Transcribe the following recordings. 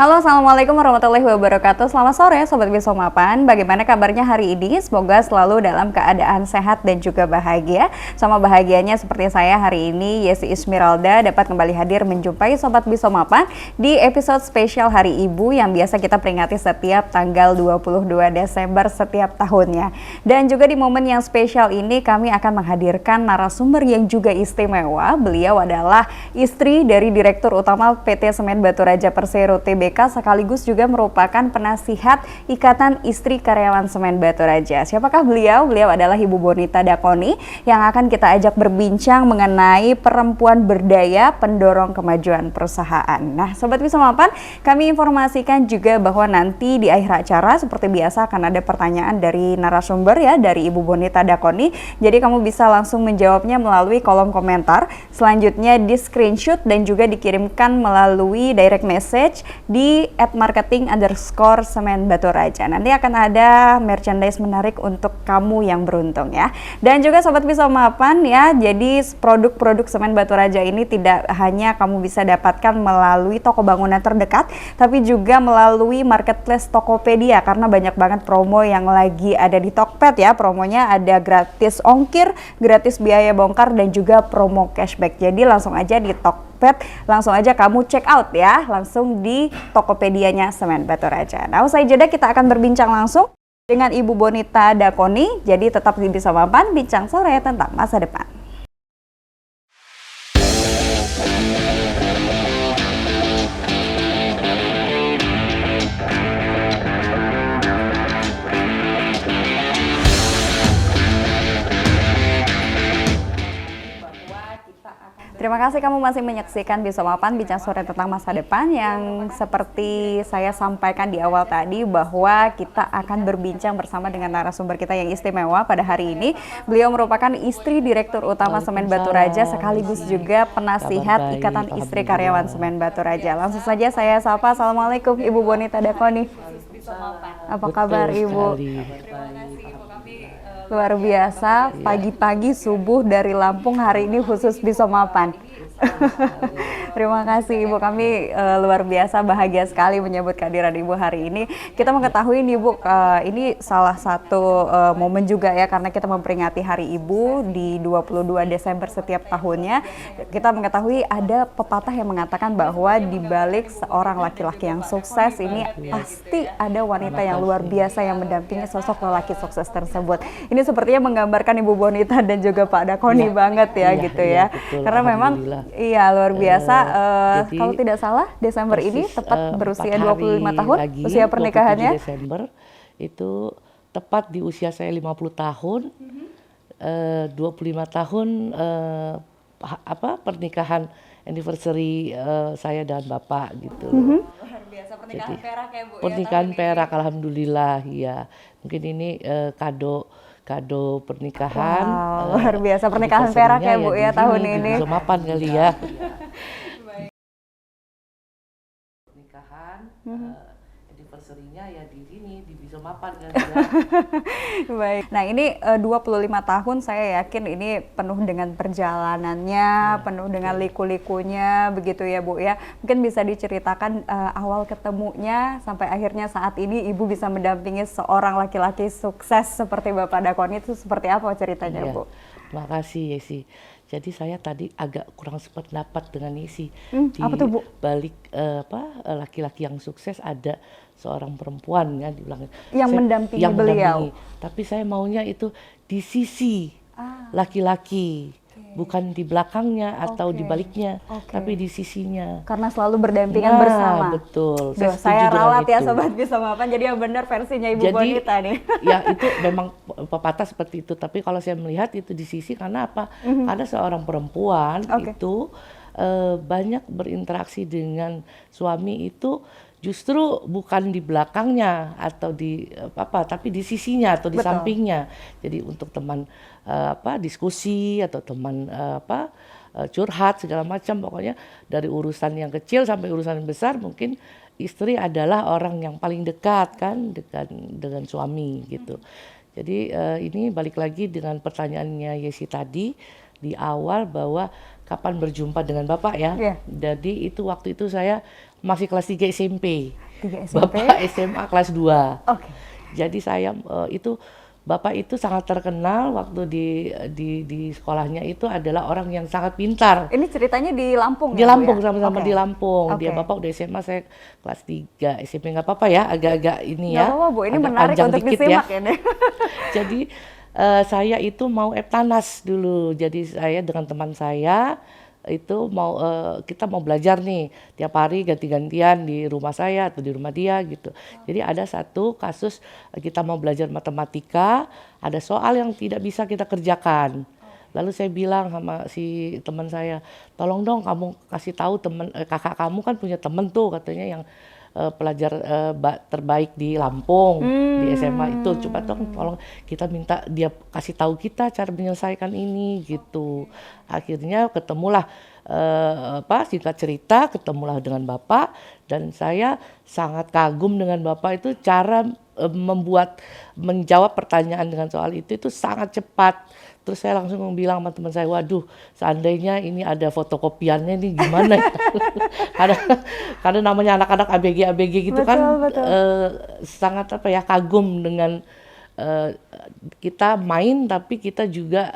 Halo, Assalamualaikum warahmatullahi wabarakatuh. Selamat sore, Sobat Bisomapan. Bagaimana kabarnya hari ini? Semoga selalu dalam keadaan sehat dan juga bahagia. Sama bahagianya seperti saya hari ini, Yesi Ismiralda dapat kembali hadir menjumpai Sobat Bisomapan di episode spesial Hari Ibu yang biasa kita peringati setiap tanggal 22 Desember setiap tahunnya. Dan juga di momen yang spesial ini kami akan menghadirkan narasumber yang juga istimewa. Beliau adalah istri dari Direktur Utama PT Semen Baturaja Persero Tbk sekaligus juga merupakan penasihat Ikatan Istri Karyawan Semen Baturaja. Siapakah beliau? Beliau adalah Ibu Bonita Dakoni yang akan kita ajak berbincang mengenai perempuan berdaya pendorong kemajuan perusahaan. Nah, Sobat Bisomapan, kami informasikan juga bahwa nanti di akhir acara seperti biasa akan ada pertanyaan dari narasumber ya, dari Ibu Bonita Dakoni. Jadi kamu bisa langsung menjawabnya melalui kolom komentar. Selanjutnya di screenshot dan juga dikirimkan melalui direct message di @marketing_semen Baturaja. Nanti akan ada merchandise menarik untuk kamu yang beruntung ya. Dan juga Sobat Bisomapan ya, jadi produk-produk Semen Baturaja ini tidak hanya kamu bisa dapatkan melalui toko bangunan terdekat, tapi juga melalui marketplace Tokopedia karena banyak banget promo yang lagi ada di Tokped ya. Promonya ada gratis ongkir, gratis biaya bongkar dan juga promo cashback. Jadi langsung aja di Tokped, langsung aja kamu check out ya, langsung di Tokopedianya Semen Baturaja. Nah, usai jeda kita akan berbincang langsung dengan Ibu Bonita Dakoni. Jadi tetap di Bisomapan, bincang sore tentang masa depan. Terima kasih kamu masih menyaksikan Bisomapan, bincang sore tentang masa depan, yang seperti saya sampaikan di awal tadi bahwa kita akan berbincang bersama dengan narasumber kita yang istimewa pada hari ini. Beliau merupakan istri Direktur Utama Semen Baturaja sekaligus juga penasihat Ikatan Istri Karyawan Semen Baturaja. Langsung saja saya sapa. Assalamualaikum Ibu Bonita Dakoni. Apa kabar Ibu? Luar biasa, pagi-pagi subuh dari Lampung hari ini khusus Bisomapan. Terima kasih Ibu, kami luar biasa bahagia sekali menyambut kehadiran Ibu hari ini. Kita mengetahui nih Ibu, ini salah satu momen juga ya, karena kita memperingati Hari Ibu di 22 Desember setiap tahunnya. Kita mengetahui ada pepatah yang mengatakan bahwa di balik seorang laki-laki yang sukses ini pasti ada wanita yang luar biasa yang mendampingi sosok lelaki sukses tersebut. Ini sepertinya menggambarkan Ibu Bonita dan juga Pak Dakoni banget ya, gitu ya. Betul, karena memang iya luar biasa. Jadi, kalau tidak salah Desember ini tepat berusia 25 tahun lagi, usia pernikahannya. 27 Desember itu tepat di usia saya 50 tahun. 25 tahun pernikahan anniversary saya dan Bapak gitu. Luar biasa, pernikahan perak ya Bu. Pernikahan perak, alhamdulillah ya. Mungkin ini kado pernikahan. Luar biasa, pernikahan perak ya Bu ya tahun ini. Bisomapan kali ya. Pernikahan anniversary-nya ya di sini di Bisomapan kali ya. Baik. Nah, ini 25 tahun saya yakin ini penuh dengan perjalanannya, penuh dengan liku-likunya begitu ya Bu ya. Mungkin bisa diceritakan awal ketemunya sampai akhirnya saat ini Ibu bisa mendampingi seorang laki-laki sukses seperti Bapak Dakoni, itu seperti apa ceritanya Bu? Terima kasih Yesi. Jadi saya tadi agak kurang sependapat dengan Yesi. Apa tuh Bu? Balik laki-laki yang sukses ada seorang perempuan ya dibilang yang mendampingi beliau. Tapi saya maunya itu di sisi laki-laki, bukan di belakangnya atau di baliknya, tapi di sisinya. Karena selalu berdampingan bersama. Betul. Saya ralat ya Sobat Bisomapan, jadi yang benar versinya Ibu Bonita nih. Ya itu memang pepatah seperti itu, tapi kalau saya melihat itu di sisi karena apa? Karena seorang perempuan itu banyak berinteraksi dengan suami itu justru bukan di belakangnya atau di tapi di sisinya atau di sampingnya. Jadi untuk teman diskusi atau teman curhat segala macam, pokoknya dari urusan yang kecil sampai urusan yang besar, mungkin istri adalah orang yang paling dekat kan dengan suami gitu. Jadi ini balik lagi dengan pertanyaannya Yesi tadi di awal bahwa kapan berjumpa dengan Bapak ya. Jadi itu waktu itu saya masih kelas 3 SMP. 3 SMP. Bapak SMA kelas 2. Oke. Jadi saya itu Bapak itu sangat terkenal waktu di sekolahnya itu adalah orang yang sangat pintar. Ini ceritanya di Lampung Di ya, Bu, Lampung, ya? sama-sama Oke. di Lampung. Dia Oke. Bapak udah SMA, saya kelas 3 SMP. Nggak apa-apa ya, agak-agak ini Nggak ya, apa-apa, Bu, ini agak menarik panjang untuk dikit ya. disimak ini. Jadi saya itu mau Eptanas dulu. Jadi saya dengan teman saya itu kita mau belajar nih tiap hari ganti-gantian di rumah saya atau di rumah dia gitu. Jadi ada satu kasus kita mau belajar matematika, ada soal yang tidak bisa kita kerjakan. Lalu saya bilang sama si teman saya, tolong dong kamu kasih tahu kakak kamu kan punya temen tuh katanya yang pelajar terbaik di Lampung di SMA itu, coba dong tolong kita minta dia kasih tahu kita cara menyelesaikan ini gitu. Akhirnya ketemulah singkat cerita ketemulah dengan Bapak, dan saya sangat kagum dengan Bapak itu cara menjawab pertanyaan dengan soal itu sangat cepat. Terus saya langsung bilang sama teman saya, waduh seandainya ini ada fotokopiannya nih gimana ya. Karena namanya anak-anak ABG gitu, kan Betul. sangat kagum dengan kita main, tapi kita juga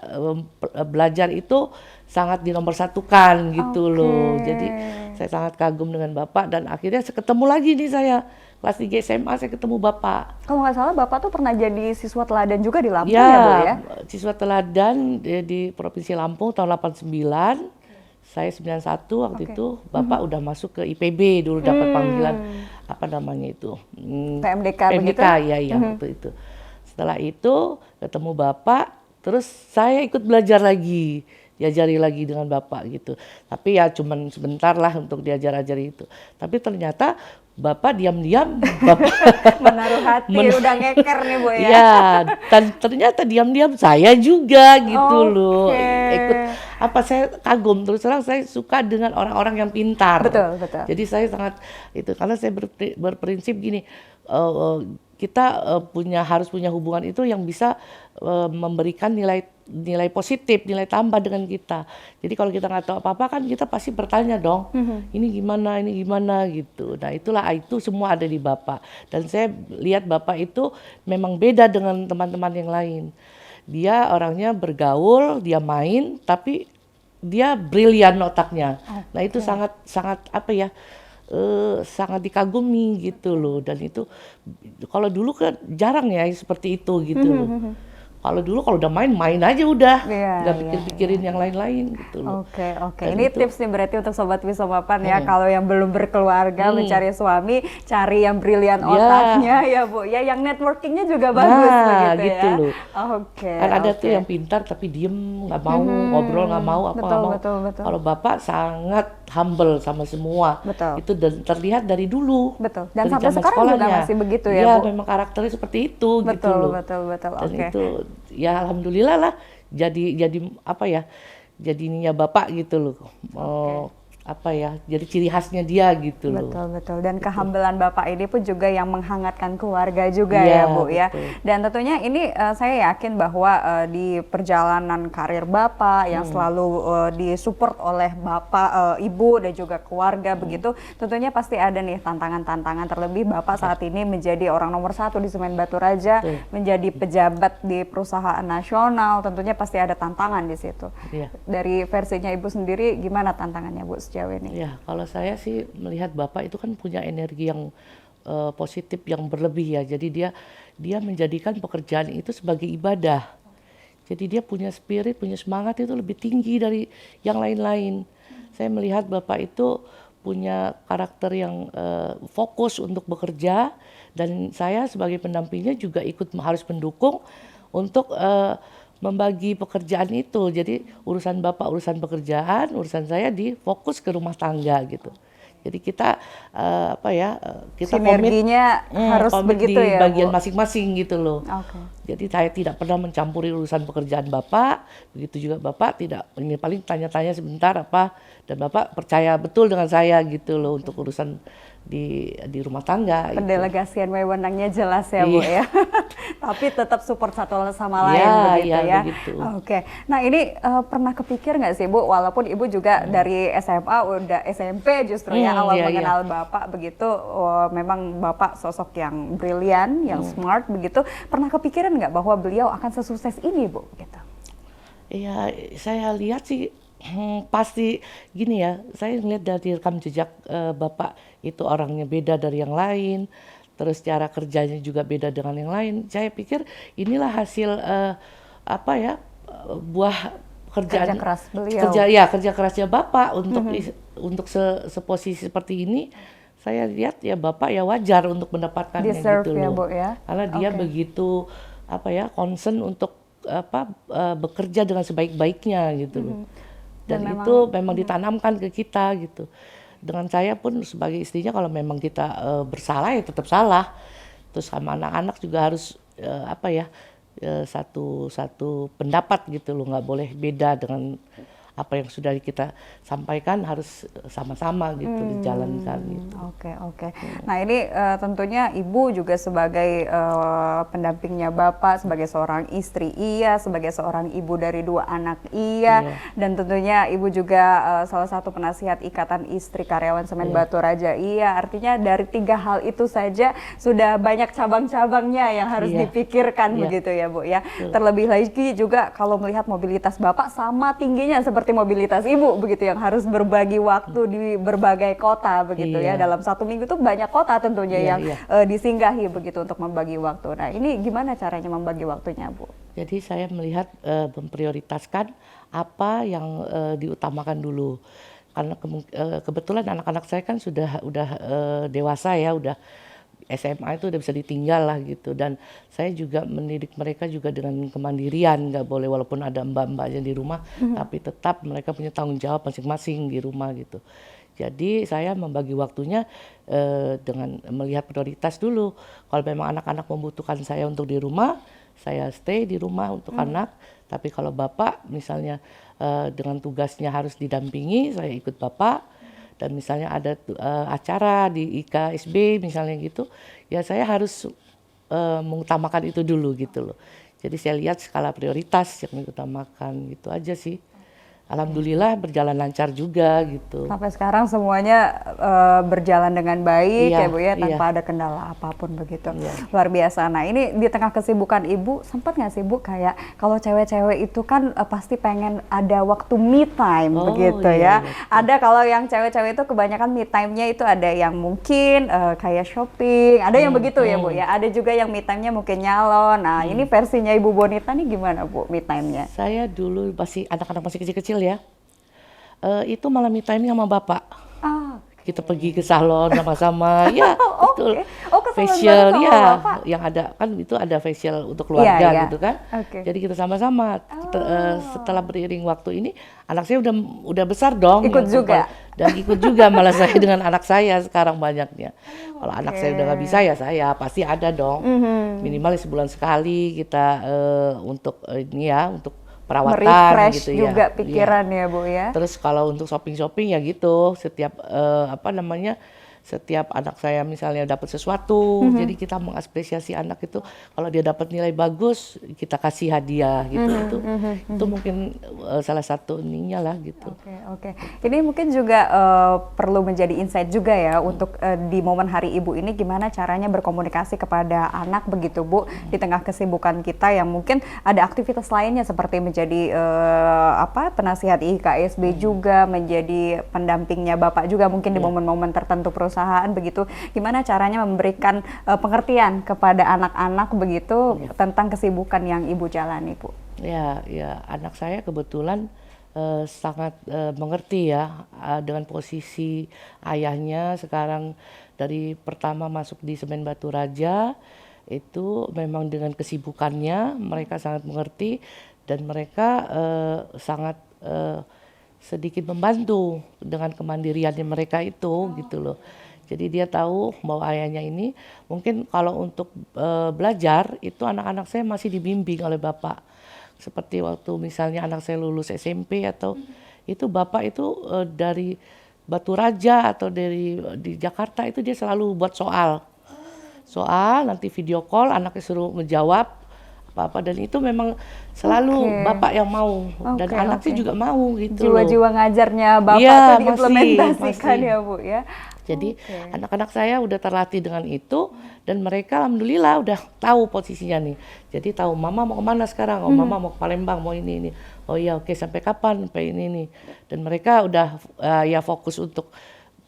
belajar itu sangat dinomorsatukan gitu loh. Jadi saya sangat kagum dengan Bapak, dan akhirnya ketemu lagi nih saya kelas 3 SMA saya ketemu Bapak. Kalau nggak salah Bapak tuh pernah jadi siswa teladan juga di Lampung ya, Bu ya? Siswa teladan di Provinsi Lampung tahun 89. Saya 91 waktu itu, Bapak udah masuk ke IPB dulu, dapat panggilan apa namanya itu? PMDK begitu? Ya waktu itu. Setelah itu ketemu Bapak, terus saya ikut belajar lagi, diajari lagi dengan Bapak gitu. Tapi ya cuman sebentar lah untuk diajar-ajari itu. Tapi ternyata Bapak diam-diam Menaruh hati, udah ngeker nih Bu ya? ya, dan ternyata diam-diam saya juga gitu loh. Ikut saya kagum, terus terang saya suka dengan orang-orang yang pintar. Betul. Jadi saya sangat itu, karena saya berprinsip gini, kita harus punya hubungan itu yang bisa memberikan nilai positif, nilai tambah dengan kita. Jadi kalau kita nggak tahu apa-apa kan kita pasti bertanya dong, ini gimana gitu. Nah itu semua ada di Bapak. Dan saya lihat Bapak itu memang beda dengan teman-teman yang lain. Dia orangnya bergaul, dia main, tapi dia brilian otaknya. Nah itu sangat sangat dikagumi gitu loh. Dan itu kalau dulu kan jarang ya seperti itu gitu loh. Kalau dulu kalau udah main aja udah, nggak pikir-pikirin yang lain-lain gitu loh. Oke. Ini tips nih berarti untuk Sobat Bisomapan ya, kalau yang belum berkeluarga mencari suami, cari yang brilian otaknya ya Bu, ya yang networkingnya juga bagus begitu gitu ya. Loh. Kan ada tuh yang pintar tapi diem, nggak mau ngobrol, nggak mau nggak mau. Betul. Kalau Bapak sangat humble sama semua. Betul. Itu terlihat dari dulu. Betul. Dan dari sampai zaman sekarang juga sekolahnya. masih begitu ya Bu? Memang karakternya seperti itu gitu loh. Betul. Dan itu ya alhamdulillah lah jadi jadinya Bapak gitu loh. Jadi ciri khasnya dia gitu loh. Betul. Dan kehambelan Bapak ini pun juga yang menghangatkan keluarga juga ya Bu ya. Dan tentunya ini saya yakin bahwa di perjalanan karir Bapak yang selalu disupport oleh Bapak, Ibu dan juga keluarga begitu, tentunya pasti ada nih tantangan-tantangan, terlebih Bapak saat ini menjadi orang nomor 1 di Semen Batu Raja, menjadi pejabat di perusahaan nasional, tentunya pasti ada tantangan di situ. Dari versinya Ibu sendiri gimana tantangannya Bu sejauh ini? Ya, kalau saya sih melihat Bapak itu kan punya energi yang positif yang berlebih ya. Jadi dia menjadikan pekerjaan itu sebagai ibadah. Jadi dia punya spirit, punya semangat itu lebih tinggi dari yang lain-lain. Saya melihat Bapak itu punya karakter yang fokus untuk bekerja, dan saya sebagai pendampingnya juga harus mendukung untuk membagi pekerjaan itu. Jadi urusan Bapak urusan pekerjaan, urusan saya fokus ke rumah tangga gitu. Jadi kita kita sinerginya harus begitu di ya bagian Bu? masing-masing gitu loh. Jadi saya tidak pernah mencampuri urusan pekerjaan Bapak, begitu juga Bapak tidak, ini paling tanya-tanya sebentar dan Bapak percaya betul dengan saya gitu loh untuk urusan di rumah tangga. Pendelegasian wewenangnya jelas ya Bu ya. Tapi tetap support satu sama lain begitu ya. Begitu. Oke. Nah ini pernah kepikir nggak sih Bu, walaupun Ibu juga dari SMA udah SMP justru ya awal mengenal Bapak begitu, memang Bapak sosok yang brilian, yang smart begitu. Pernah kepikiran nggak bahwa beliau akan sesukses ini Bu? Gitu. Iya, saya lihat sih pasti gini ya, saya ngeliat dari rekam jejak Bapak itu orangnya beda dari yang lain, terus cara kerjanya juga beda dengan yang lain. Saya pikir inilah hasil buah kerja keras beliau. Kerja kerasnya Bapak untuk seposisi seperti ini. Saya lihat ya Bapak ya wajar untuk mendapatkannya gitu loh. Ya, Bu, ya? Karena dia begitu concern untuk bekerja dengan sebaik-baiknya gitu loh. Dan itu memang ditanamkan ke kita gitu. Dengan saya pun sebagai istrinya, kalau memang kita bersalah ya tetap salah. Terus sama anak-anak juga harus satu pendapat gitu loh, nggak boleh beda dengan apa yang sudah kita sampaikan, harus sama-sama gitu dijalankan gitu. Oke. Nah ini tentunya Ibu juga sebagai pendampingnya Bapak, sebagai seorang istri iya, sebagai seorang ibu dari 2 anak iya, dan tentunya Ibu juga salah satu penasihat Ikatan Istri Karyawan Semen Batu Raja iya. Artinya dari 3 hal itu saja sudah banyak cabang-cabangnya yang harus dipikirkan begitu ya Bu ya. Terlebih lagi juga kalau melihat mobilitas Bapak sama tingginya seperti mobilitas Ibu begitu, yang harus berbagi waktu di berbagai kota begitu ya. Dalam 1 minggu itu banyak kota tentunya yang disinggahi begitu untuk membagi waktu. Nah ini gimana caranya membagi waktunya Bu? Jadi saya melihat memprioritaskan apa yang diutamakan dulu. Karena kebetulan anak-anak saya kan udah dewasa ya, udah SMA itu udah bisa ditinggal lah gitu. Dan saya juga mendidik mereka juga dengan kemandirian, nggak boleh walaupun ada mbak-mbaknya di rumah, tapi tetap mereka punya tanggung jawab masing-masing di rumah gitu. Jadi saya membagi waktunya dengan melihat prioritas dulu. Kalau memang anak-anak membutuhkan saya untuk di rumah, saya stay di rumah untuk anak. Tapi kalau Bapak misalnya dengan tugasnya harus didampingi, saya ikut Bapak. Dan misalnya ada acara di IKSB misalnya gitu, ya saya harus mengutamakan itu dulu gitu loh. Jadi saya lihat skala prioritas yang diutamakan, gitu aja sih. Alhamdulillah berjalan lancar juga gitu. Sampai sekarang semuanya berjalan dengan baik ya Bu ya, tanpa ada kendala apapun begitu. Luar biasa. Nah ini di tengah kesibukan Ibu, sempat nggak sih Bu kayak kalau cewek-cewek itu kan pasti pengen ada waktu me time begitu ya. Ada kalau yang cewek-cewek itu kebanyakan me time-nya itu ada yang mungkin kayak shopping, ada yang begitu ya Bu ya. Ada juga yang me time-nya mungkin nyalon. Nah ini versinya Ibu Bonita nih gimana Bu me time-nya? Saya dulu anak-anak masih kecil-kecil ya, itu malah me time sama Bapak. Kita pergi ke salon sama-sama, ya betul. Facial ya, yang ada kan itu ada facial untuk keluarga gitu kan. Jadi kita sama-sama. Setelah beriring waktu ini, anak saya udah besar dong. Ikut juga. Dan ikut juga malah saya dengan anak saya sekarang banyaknya. Kalau anak saya udah nggak bisa ya saya pasti ada dong. Minimal sebulan sekali kita untuk ini ya, untuk perawatan refresh gitu juga pikiran ya Bu ya. Terus kalau untuk shopping ya setiap setiap anak saya misalnya dapat sesuatu, jadi kita mengapresiasi anak itu. Kalau dia dapat nilai bagus, kita kasih hadiah gitu. Itu mungkin salah satu ininya lah gitu. Oke. Ini mungkin juga perlu menjadi insight juga ya untuk di momen Hari Ibu ini, gimana caranya berkomunikasi kepada anak begitu Bu, di tengah kesibukan kita yang mungkin ada aktivitas lainnya seperti menjadi penasihat IKSB juga, menjadi pendampingnya Bapak juga mungkin di momen-momen tertentu perusahaan begitu. Gimana caranya memberikan pengertian kepada anak-anak begitu tentang kesibukan yang Ibu jalani Bu? Ya, anak saya kebetulan sangat mengerti ya dengan posisi ayahnya sekarang. Dari pertama masuk di Semen Batu Raja itu memang dengan kesibukannya mereka sangat mengerti, dan mereka sangat sedikit membantu dengan kemandiriannya mereka itu gitu loh. Jadi dia tahu bahwa ayahnya ini mungkin kalau untuk belajar itu anak-anak saya masih dibimbing oleh Bapak. Seperti waktu misalnya anak saya lulus SMP atau itu Bapak itu dari Batu Raja atau di Jakarta itu dia selalu buat soal. Soal nanti video call anaknya suruh menjawab apa-apa dan itu memang selalu bapak yang mau dan anaknya juga mau gitu loh. Jiwa-jiwa ngajarnya bapak Iya, tuh diimplementasikan masih. ya Bu ya. Jadi anak-anak saya udah terlatih dengan itu dan mereka alhamdulillah udah tahu posisinya nih. Jadi tahu mama mau kemana sekarang, oh mama mau ke Palembang, mau ini. Oh iya oke sampai kapan, sampai ini nih. Dan mereka udah ya fokus untuk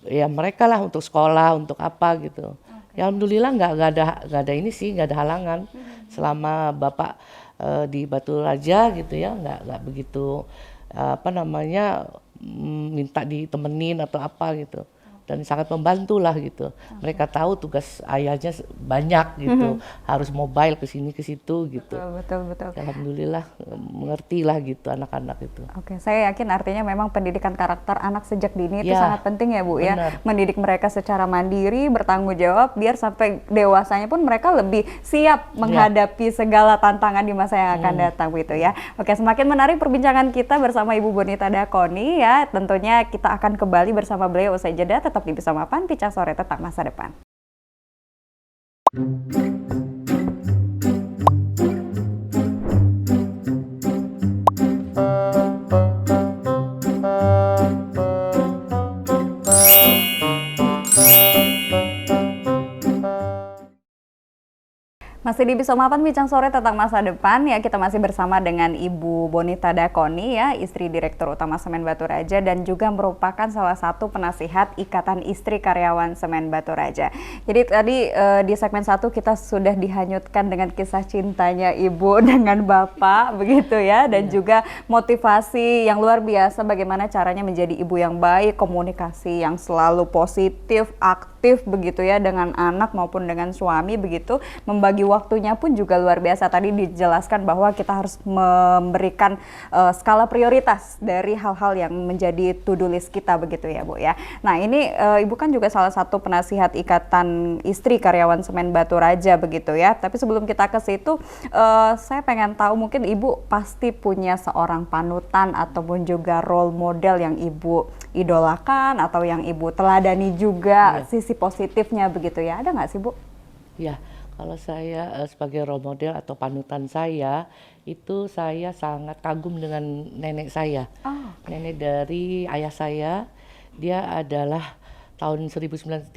ya mereka lah untuk sekolah, untuk apa gitu. Ya alhamdulillah nggak ada ini sih, nggak ada halangan selama bapak di Batu Raja gitu ya, nggak begitu apa namanya minta ditemenin atau apa gitu. Dan sangat membantu lah gitu. Mereka tahu tugas ayahnya banyak gitu, harus mobile ke sini ke situ gitu. Betul. Alhamdulillah mengerti lah gitu anak-anak itu. Oke, saya yakin artinya memang pendidikan karakter anak sejak dini itu Ya, sangat penting ya Bu ya. benar. Mendidik mereka secara mandiri, bertanggung jawab, biar sampai dewasanya pun mereka lebih siap menghadapi segala tantangan di masa yang akan datang gitu ya. Oke, semakin menarik perbincangan kita bersama Ibu Bonita Dakoni ya. Tentunya kita akan kembali bersama beliau usai jeda. Tetap di Bisa Mapan, Bincang Sore Tentang Masa Depan. Masih di Bisa Mapan Bincang Sore Tentang Masa Depan ya, kita masih bersama dengan Ibu Bonita Dakoni ya, istri Direktur Utama Semen Batu Raja dan juga merupakan salah satu penasihat Ikatan Istri Karyawan Semen Batu Raja. Jadi tadi di segmen 1 kita sudah dihanyutkan dengan kisah cintanya Ibu dengan Bapak begitu ya, dan juga motivasi yang luar biasa bagaimana caranya menjadi ibu yang baik, komunikasi yang selalu positif, aktif begitu ya dengan anak maupun dengan suami begitu, membagi waktunya pun juga luar biasa. Tadi dijelaskan bahwa kita harus memberikan skala prioritas dari hal-hal yang menjadi to-do list kita begitu ya Bu ya. Nah ini Ibu kan juga salah satu penasihat Ikatan Istri Karyawan Semen Batu Raja begitu ya. Tapi sebelum kita ke situ, saya pengen tahu mungkin Ibu pasti punya seorang panutan ataupun juga role model yang Ibu idolakan atau yang Ibu teladani juga sisi positifnya begitu ya. Ada nggak sih Bu? Ya. Kalau saya sebagai role model atau panutan saya, itu saya sangat kagum dengan nenek saya. Nenek dari ayah saya, dia adalah tahun 1930,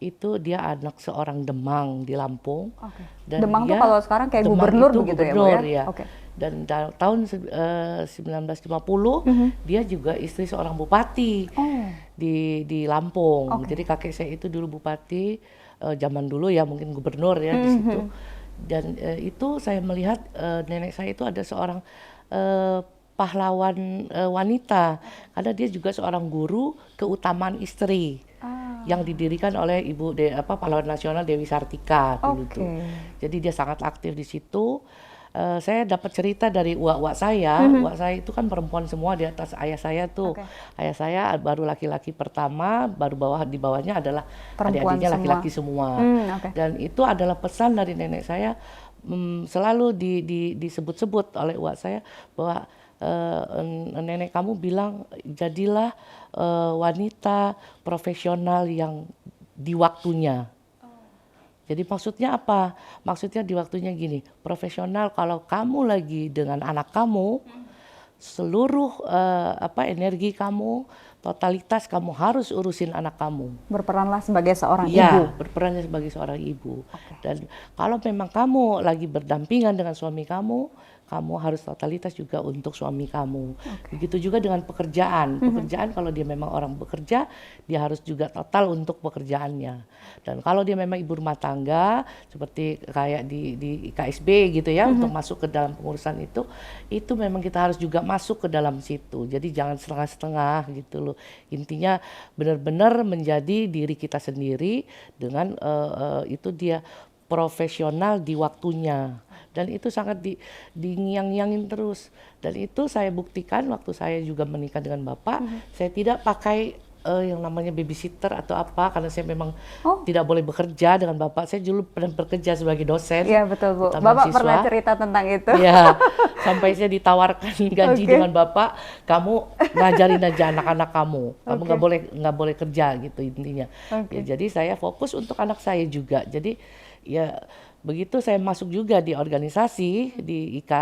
itu dia anak seorang Demang di Lampung. Dan Demang tuh kalau sekarang kayak gubernur begitu gubernur, ya Bu ya? Dan tahun 1950, dia juga istri seorang bupati di Lampung. Jadi kakek saya itu dulu bupati, zaman dulu ya mungkin gubernur ya di situ. Dan itu saya melihat nenek saya itu ada seorang pahlawan wanita karena dia juga seorang guru keutamaan istri yang didirikan oleh pahlawan nasional Dewi Sartika dulu tuh. Jadi dia sangat aktif di situ. Saya dapat cerita dari uak-uak saya. Uak saya itu kan perempuan semua di atas ayah saya tuh. Ayah saya baru laki-laki pertama, baru di bawahnya adalah adik-adiknya laki-laki semua. Dan itu adalah pesan dari nenek saya, selalu disebut-sebut oleh uak saya bahwa nenek kamu bilang jadilah wanita profesional yang di waktunya. Jadi maksudnya apa? Maksudnya di waktunya gini, profesional kalau kamu lagi dengan anak kamu, seluruh energi kamu, totalitas kamu harus urusin anak kamu. Berperanlah sebagai seorang ibu. Iya, berperannya sebagai seorang ibu. Dan kalau memang kamu lagi berdampingan dengan suami kamu harus totalitas juga untuk suami kamu. Begitu juga dengan pekerjaan. Pekerjaan kalau dia memang orang bekerja, dia harus juga total untuk pekerjaannya. Dan kalau dia memang ibu rumah tangga, seperti kayak di KSB gitu ya, untuk masuk ke dalam pengurusan itu memang kita harus juga masuk ke dalam situ. Jadi jangan setengah-setengah gitu loh. Intinya benar-benar menjadi diri kita sendiri dengan itu dia profesional di waktunya. Dan itu sangat dinyang-nyangin terus. Dan itu saya buktikan waktu saya juga menikah dengan Bapak, saya tidak pakai yang namanya babysitter atau apa, karena saya memang Oh, tidak boleh bekerja dengan bapak. Saya dulu pernah bekerja sebagai dosen iya betul Bu. di taman Bapak pernah siswa. cerita tentang itu. Ya, sampai saya ditawarkan gaji Oke, dengan bapak, kamu ngajarin aja anak-anak kamu oke, nggak boleh kerja gitu intinya. Ya, oke. jadi saya fokus untuk anak saya juga. Jadi ya begitu saya masuk juga di organisasi di IK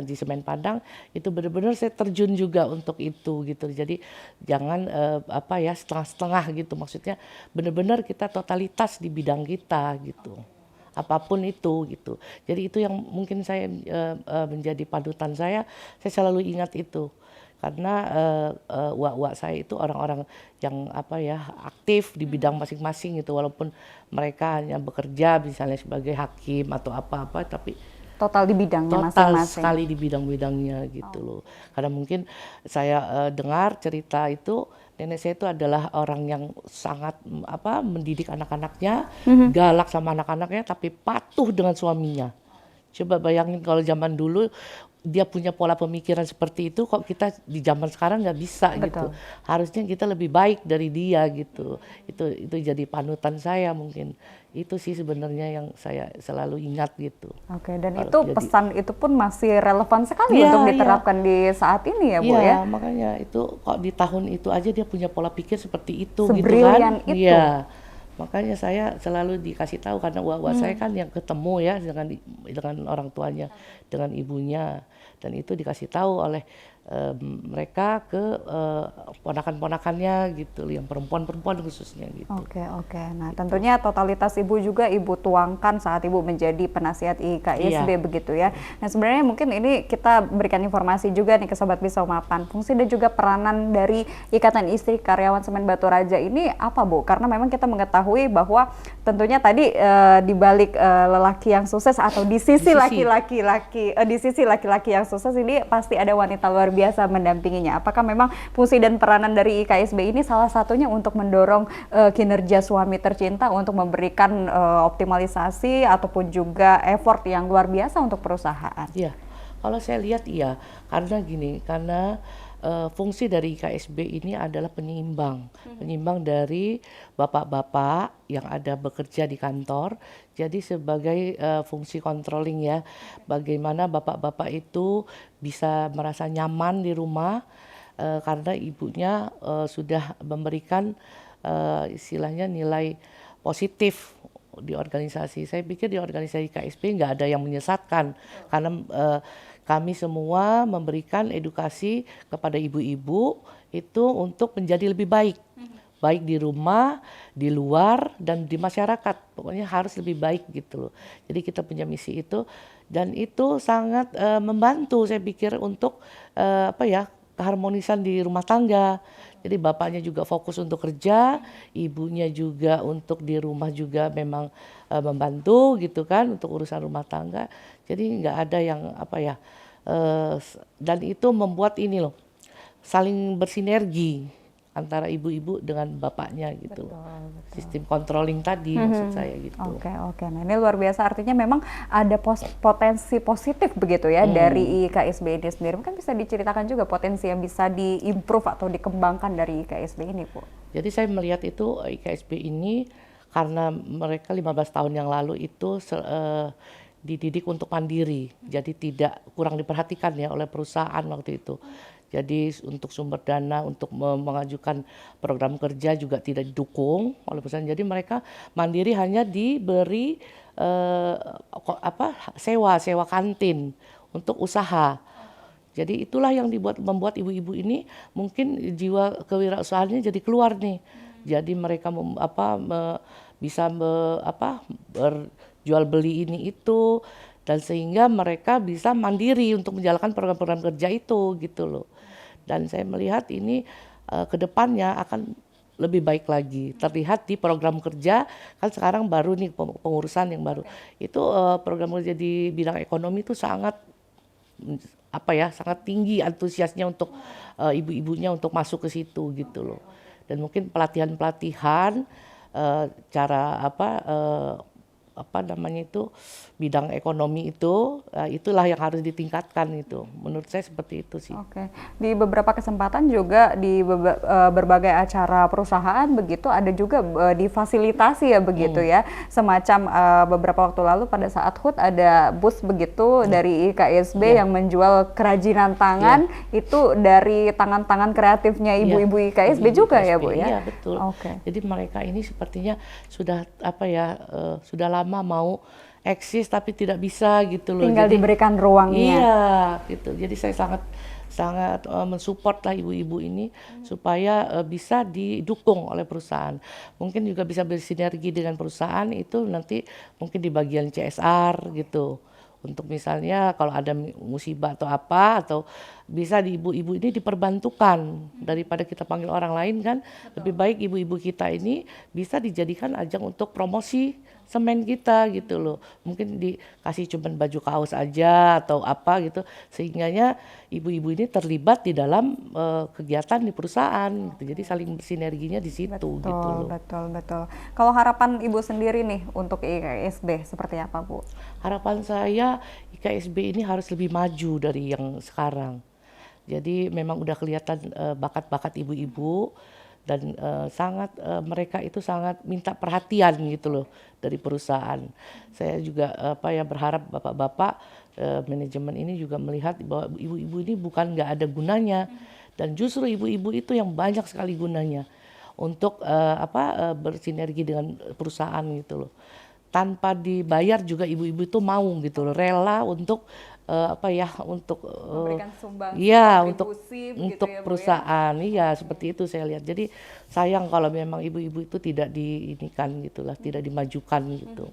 di Semen Padang, itu benar-benar saya terjun juga untuk itu gitu. Jadi jangan apa ya setengah-setengah gitu, maksudnya benar-benar kita totalitas di bidang kita gitu, apapun itu gitu. Jadi itu yang mungkin saya menjadi panutan saya selalu ingat itu. Karena uak-uak saya itu orang-orang yang apa ya aktif di bidang masing-masing gitu, walaupun mereka hanya bekerja misalnya sebagai hakim atau apa-apa, tapi Total di bidangnya total masing-masing. sekali di bidang-bidangnya gitu loh. Karena mungkin saya dengar cerita itu nenek saya itu adalah orang yang sangat apa mendidik anak-anaknya, galak sama anak-anaknya tapi patuh dengan suaminya. Coba bayangin kalau zaman dulu dia punya pola pemikiran seperti itu, kok kita di zaman sekarang nggak bisa gitu. Betul. Harusnya kita lebih baik dari dia gitu. Itu jadi panutan saya mungkin. Itu sih sebenarnya yang saya selalu ingat gitu. Oke, dan Harus itu jadi pesan itu pun masih relevan sekali iya, untuk iya. diterapkan di saat ini ya Bu Iya, ya. makanya itu kok di tahun itu aja dia punya pola pikir seperti itu gitu Sebrilian kan. itu. Iya. Makanya saya selalu dikasih tahu karena uak-uak saya kan yang ketemu ya dengan orang tuanya, dengan ibunya, dan itu dikasih tahu oleh mereka ke ponakan-ponakannya gitu, yang perempuan-perempuan khususnya gitu. Oke, oke. Nah, tentunya totalitas Ibu juga Ibu tuangkan saat Ibu menjadi penasihat IKSB Iya. begitu ya. Nah, sebenarnya mungkin ini kita berikan informasi juga nih ke Sobat Bisa Mapan. Fungsi dan juga peranan dari Ikatan Istri Karyawan Semen Batu Raja ini apa Bu? Karena memang kita mengetahui bahwa tentunya tadi di balik lelaki yang sukses atau di sisi laki-laki yang sukses ini pasti ada wanita luar biasa mendampinginya. Apakah memang fungsi dan peranan dari IKSB ini salah satunya untuk mendorong kinerja suami tercinta untuk memberikan optimalisasi ataupun juga effort yang luar biasa untuk perusahaan? Iya, kalau saya lihat iya, karena gini, karena fungsi dari IKSB ini adalah penyeimbang dari bapak-bapak yang ada bekerja di kantor. Jadi sebagai fungsi controlling ya, bagaimana bapak-bapak itu bisa merasa nyaman di rumah karena ibunya sudah memberikan istilahnya nilai positif di organisasi. Saya pikir di organisasi KSP nggak ada yang menyesatkan karena kami semua memberikan edukasi kepada ibu-ibu itu untuk menjadi lebih baik. Baik di rumah, di luar, dan di masyarakat. Pokoknya harus lebih baik gitu loh. Jadi kita punya misi itu dan itu sangat membantu saya pikir untuk apa ya keharmonisan di rumah tangga. Jadi bapaknya juga fokus untuk kerja, ibunya juga untuk di rumah juga memang membantu gitu kan untuk urusan rumah tangga. Jadi nggak ada yang apa ya dan itu membuat ini loh saling bersinergi antara ibu-ibu dengan bapaknya gitu. Betul. Sistem controlling tadi maksud saya gitu. Oke, oke. Nah, ini luar biasa artinya memang ada potensi positif begitu ya dari IKSB ini sendiri. Mungkin bisa diceritakan juga potensi yang bisa diimprove atau dikembangkan dari IKSB ini, Bu. Jadi saya melihat itu IKSB ini karena mereka 15 tahun yang lalu itu dididik untuk mandiri. Jadi tidak kurang diperhatikan ya oleh perusahaan waktu itu. Jadi untuk sumber dana untuk mengajukan program kerja juga tidak didukung oleh perusahaan. Jadi mereka mandiri hanya diberi sewa kantin untuk usaha. Jadi itulah yang membuat ibu-ibu ini mungkin jiwa kewirausahaannya jadi keluar nih. Jadi mereka bisa berjual beli ini itu dan sehingga mereka bisa mandiri untuk menjalankan program-program kerja itu gitu loh. Dan saya melihat ini ke depannya akan lebih baik lagi. Terlihat di program kerja kan sekarang baru nih pengurusan yang baru. Itu program kerja di bidang ekonomi itu sangat sangat tinggi antusiasnya untuk ibu-ibunya untuk masuk ke situ gitu loh. Dan mungkin pelatihan-pelatihan cara apa namanya itu bidang ekonomi itu, itulah yang harus ditingkatkan itu. Menurut saya seperti itu sih. Oke, di beberapa kesempatan juga di berbagai acara perusahaan begitu ada juga difasilitasi ya begitu ya, semacam beberapa waktu lalu pada saat HUT ada bus begitu dari IKSB yang menjual kerajinan tangan itu dari tangan-tangan kreatifnya ibu-ibu IKSB juga ya Bu ya? Iya betul. Jadi mereka ini sepertinya sudah apa ya, sudah lama mau eksis tapi tidak bisa gitu loh. Tinggal jadi, diberikan ruangnya. Iya gitu. Jadi saya sangat mensupport lah ibu-ibu ini supaya bisa didukung oleh perusahaan. Mungkin juga bisa bersinergi dengan perusahaan itu nanti mungkin di bagian CSR gitu. Untuk misalnya kalau ada musibah atau apa, atau bisa di ibu-ibu ini diperbantukan daripada kita panggil orang lain kan. Lebih baik ibu-ibu kita ini bisa dijadikan ajang untuk promosi semen kita gitu loh. Mungkin dikasih cuman baju kaos aja atau apa gitu, sehingganya ibu-ibu ini terlibat di dalam kegiatan di perusahaan gitu. Jadi saling bersinerginya di situ gitu loh. Betul. Kalau harapan Ibu sendiri nih untuk IKSB seperti apa Bu? Harapan saya IKSB ini harus lebih maju dari yang sekarang. Jadi memang udah kelihatan bakat-bakat ibu-ibu dan mereka itu sangat minta perhatian gitu loh dari perusahaan. Saya juga berharap bapak-bapak manajemen ini juga melihat bahwa ibu-ibu ini bukan nggak ada gunanya, dan justru ibu-ibu itu yang banyak sekali gunanya untuk bersinergi dengan perusahaan gitu loh. Tanpa dibayar juga ibu-ibu itu mau gitu loh, rela untuk memberikan sumbang untuk gitu ya, perusahaan. Iya, seperti itu saya lihat. Jadi sayang kalau memang ibu-ibu itu tidak diinikan gitulah, tidak dimajukan gitu.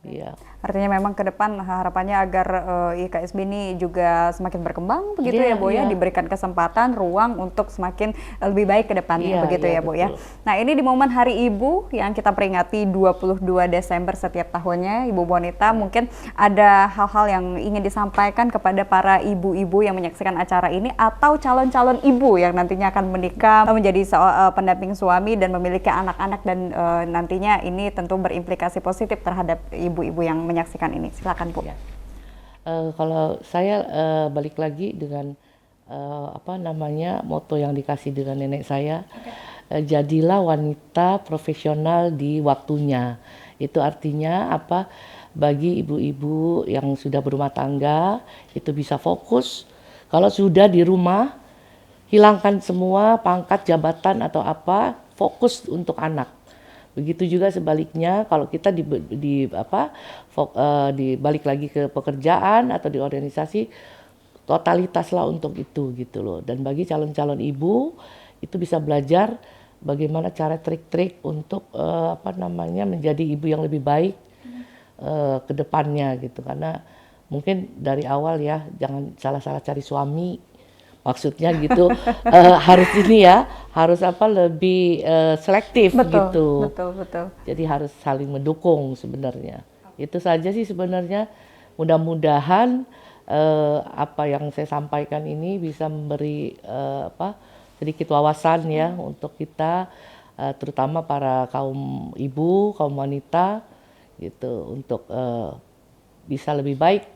Iya. Artinya memang ke depan harapannya agar IKSB ini juga semakin berkembang begitu ya Bu ya, diberikan kesempatan, ruang untuk semakin lebih baik ke depannya begitu ya Bu ya. Nah, ini di momen Hari Ibu yang kita peringati 22 Desember setiap tahunnya, Ibu Bonita mungkin ada hal-hal yang ingin disampaikan kepada para ibu-ibu yang menyaksikan acara ini atau calon-calon ibu yang nantinya akan menikah, menjadi pendamping suami dan memiliki anak-anak, dan nantinya ini tentu berimplikasi positif terhadap ibu-ibu yang menyaksikan ini. Silakan Bu. Kalau saya balik lagi dengan moto yang dikasih dengan nenek saya, jadilah wanita profesional di waktunya. Itu artinya apa? Bagi ibu-ibu yang sudah berumah tangga itu bisa fokus. Kalau sudah di rumah, hilangkan semua pangkat jabatan atau apa, fokus untuk anak. Begitu juga sebaliknya kalau kita dibalik lagi ke pekerjaan atau di organisasi, totalitaslah untuk itu gitu loh. Dan bagi calon-calon ibu itu bisa belajar bagaimana cara trik-trik untuk menjadi ibu yang lebih baik ke depannya gitu. Karena mungkin dari awal ya jangan salah-salah cari suami. Maksudnya gitu harus lebih selektif gitu. Betul. Jadi harus saling mendukung sebenarnya. Itu saja sih sebenarnya. Mudah-mudahan apa yang saya sampaikan ini bisa memberi sedikit wawasan ya untuk kita, terutama para kaum ibu, kaum wanita gitu, untuk bisa lebih baik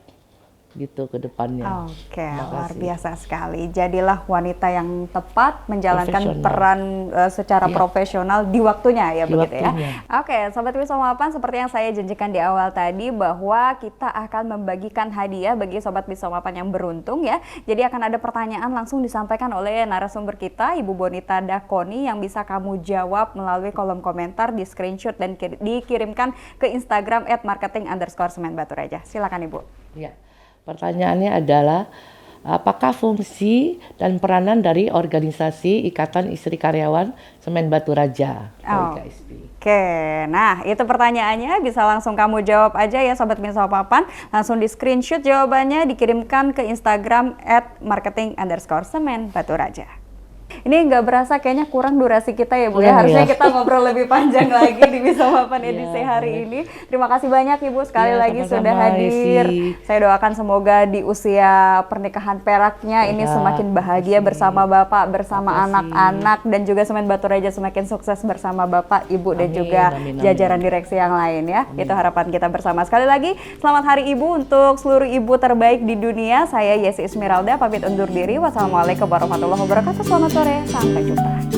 gitu ke depannya. Oke, luar biasa sekali. Jadilah wanita yang tepat menjalankan peran secara profesional di waktunya ya, begitu ya. Oke, Sobat Wisoma Mapan, seperti yang saya janjikan di awal tadi bahwa kita akan membagikan hadiah bagi Sobat Wisoma Mapan yang beruntung ya. Jadi akan ada pertanyaan langsung disampaikan oleh narasumber kita, Ibu Bonita Dakoni, yang bisa kamu jawab melalui kolom komentar, di screenshot dan dikirimkan ke Instagram @marketing_semen_baturaja. Silakan Ibu. Ya. Pertanyaannya adalah, apakah fungsi dan peranan dari organisasi Ikatan Istri Karyawan Semen Baturaja? Oke, nah itu pertanyaannya, bisa langsung kamu jawab aja ya Sobat Wisoma Mapan. Langsung di screenshot jawabannya, dikirimkan ke Instagram @marketing_semen_baturaja. Ini nggak berasa kayaknya kurang durasi kita ya Bu ya. Kurang Harusnya ya. kita ngobrol lebih panjang lagi di Bisa Mapan Iya, edisi hari boleh. ini. Terima kasih banyak Ibu sekali Iya, lagi sudah sama-sama, hadir. Yesi. Saya doakan semoga di usia pernikahan peraknya ini Perak, semakin bahagia makasih. bersama Bapak, bersama Makasih. anak-anak, dan juga Semen Batu Raja semakin sukses bersama Bapak, Ibu, dan Amin, juga amin, amin. jajaran direksi yang lain ya. Itu harapan kita bersama. Sekali lagi selamat Hari Ibu untuk seluruh ibu terbaik di dunia. Saya Yesi Ismiralda pamit undur diri. Wassalamualaikum warahmatullahi wabarakatuh. Selamat sore, sampai jumpa.